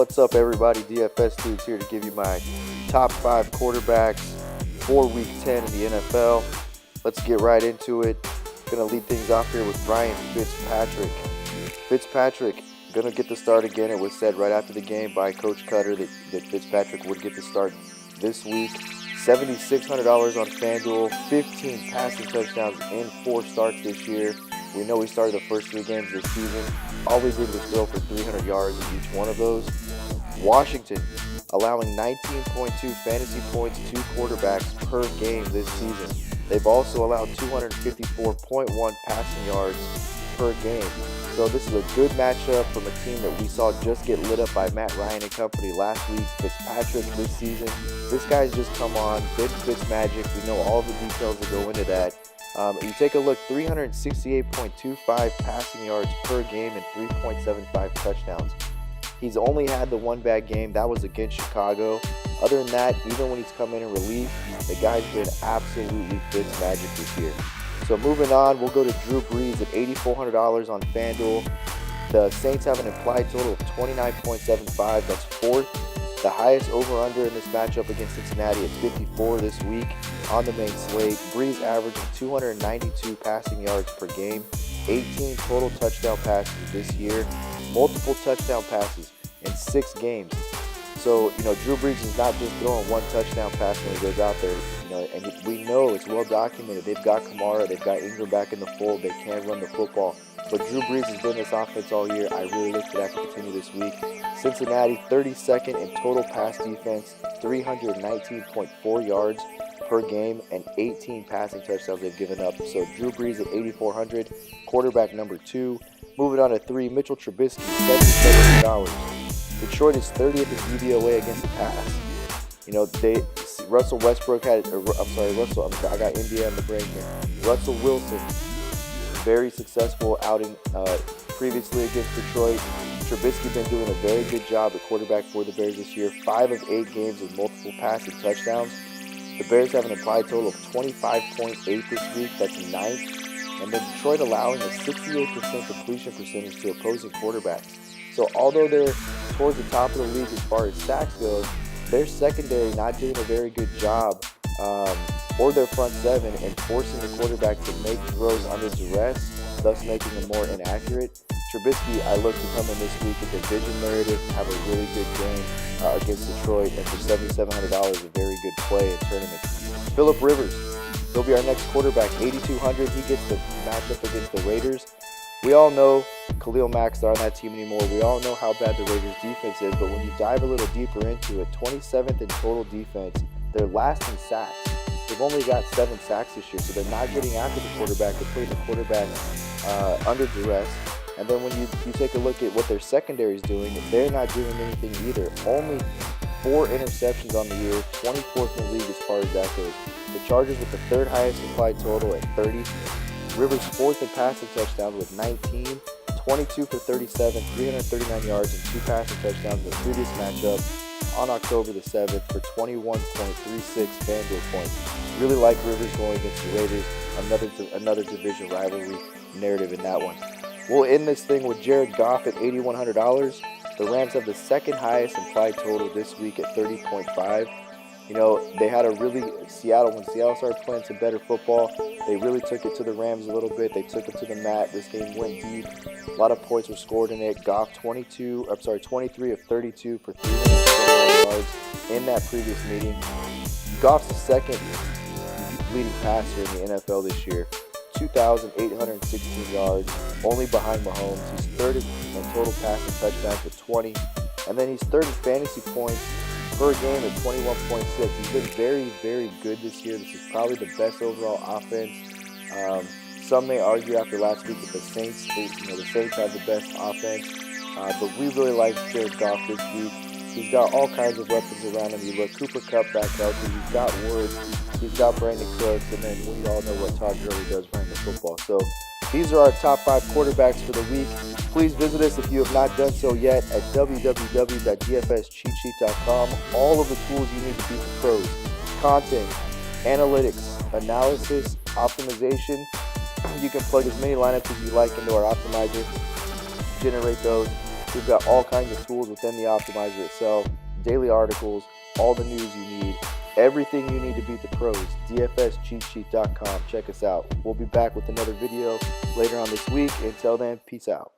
What's up, everybody? DFS Dudes here to give you my top 5 quarterbacks for Week 10 in the NFL. Let's get right into it. Going to lead things off here with Ryan Fitzpatrick. Fitzpatrick going to get the start again. It was said right after the game by Coach Cutter that Fitzpatrick would get the start this week. $7,600 on Fanduel, 15 passing touchdowns in 4 starts this year. We know he started the first 3 games of this season. Always able to throw for 300 yards in each one of those. Washington allowing 19.2 fantasy points to quarterbacks per game this season. They've also allowed 254.1 passing yards per game. So this is a good matchup from a team that we saw just get lit up by Matt Ryan and company last week. Fitzpatrick this season. This guy's just come on. Fitz magic. We know all the details that go into that. You take a look, 368.25 passing yards per game and 3.75 touchdowns. He's only had the one bad game. That was against Chicago. Other than that, even when he's come in relief, the guy's been absolutely Fitz magic this year. So moving on, we'll go to Drew Brees at $8,400 on FanDuel. The Saints have an implied total of 29.75. That's 4th. The highest over-under in this matchup against Cincinnati at 54 this week on the main slate. Brees averaging 292 passing yards per game, 18 total touchdown passes this year, multiple touchdown passes in 6 games. So, Drew Brees is not just throwing one touchdown pass when he goes out there, and we know it's well documented. They've got Kamara, they've got Ingram back in the fold, they can run the football. But Drew Brees has been this offense all year. I really look for that to continue this week. Cincinnati, 32nd in total pass defense, 319.4 yards per game, and 18 passing touchdowns they've given up. So Drew Brees at $8,400, quarterback number 2. Moving on to 3, Mitchell Trubisky, $7,700. Detroit is 30th in DVOA against the pass. Russell Westbrook had, I got India in the brain here. Russell Wilson, very successful outing previously against Detroit. Trubisky been doing a very good job at quarterback for the Bears this year. 5 of 8 games with multiple passing touchdowns. The Bears have an implied total of 25.8 this week. That's 9th. And then Detroit allowing a 68% completion percentage to opposing quarterbacks. So although they're towards the top of the league as far as sacks go, their secondary not doing a very good job, or their front 7, and forcing the quarterback to make throws under duress, thus making them more inaccurate. Trubisky, I look to come in this week with the vision narrative, have a really good game against Detroit, and for $7,700, a very good play in tournament. Phillip Rivers, he'll be our next quarterback, $8,200. He gets the matchup against the Raiders. We all know Khalil Mack's not on that team anymore. We all know how bad the Raiders defense is, but when you dive a little deeper into it, 27th in total defense, they're last in sacks. They've only got 7 sacks this year, so they're not getting after the quarterback. They're putting the quarterback under duress. And then when you take a look at what their secondary is doing, they're not doing anything either. Only 4 interceptions on the year, 24th in the league as far as that goes. The Chargers with the 3rd highest implied total at 30. Rivers 4th in passing touchdowns with 19, 22 for 37, 339 yards, and 2 passing touchdowns in the previous matchup on October the 7th for 21.36 Fanduel points. Really like Rivers going against the Raiders. Another division rivalry narrative in that one. We'll end this thing with Jared Goff at $8,100. The Rams have the 2nd highest implied total this week at 30.5. They had when Seattle started playing some better football, they really took it to the Rams a little bit. They took it to the mat. This game went deep. A lot of points were scored in it. Goff 23 of 32 for 371 yards in that previous meeting. Goff's the 2nd leading passer in the NFL this year. 2,816 yards, only behind Mahomes. He's 3rd in total passing touchdowns with 20. And then he's 3rd in fantasy points per game at 21.6. He's been very, very good this year. This is probably the best overall offense. Some may argue after last week that the Saints have the best offense. But we really like Jared Goff this week. He's got all kinds of weapons around him. You look, Cooper Kupp back healthy. He's got Woods. He's got Brandon Cooks. And then we all know what Todd Gurley does running the football. So these are our top 5 quarterbacks for the week. Please visit us if you have not done so yet at www.dfscheatsheet.com. All of the tools you need to be the pros. Content, analytics, analysis, optimization. You can plug as many lineups as you like into our optimizer, generate those, We've got all kinds of tools within the optimizer itself, daily articles, all the news you need, everything you need to beat the pros. DFSCheatSheet.com. Check us out. We'll be back with another video later on this week. Until then, peace out.